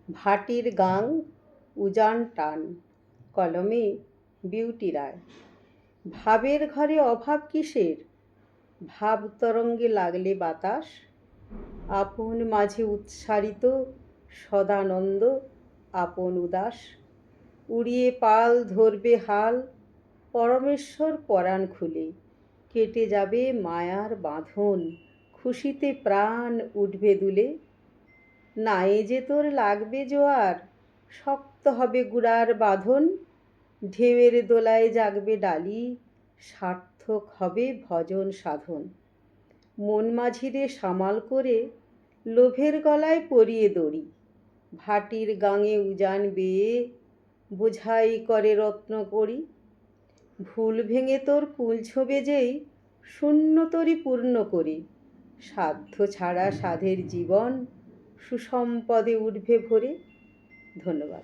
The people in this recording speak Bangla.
ভাটির গাং উজান টান, কলমে বিউটি রায়। ভাবের ঘরে অভাব কিসের, ভাব তরঙ্গে লাগলে বাতাস, আপন মাঝে উৎসারিত সদানন্দ আপন উদাস। উড়িয়ে পাল ধরবে হাল, পরমেশ্বর পরাণ খুলে, কেটে যাবে মায়ার বাঁধন, খুশিতে প্রাণ উঠবে দুলে। নায়ে যে তোর লাগবে জোয়ার, শক্ত হবে গুড়ার বাঁধন, ঢেউয়ের দোলায় জাগবে ডালি, সার্থক হবে ভজন সাধন। মন মাঝিরে সামাল করে, লোভের গলায় পরিয়ে দড়ি, ভাটির গাঙে উজান বেয়ে বোঝাই করে রত্ন কড়ি। ভুল ভেঙে তোর কুল ছোবে যেই, শূন্য তরি পূর্ণ করি, সাধ্য ছাড়া সাধের জীবন সুসম্পদে উঠবে ভরে। ধন্যবাদ।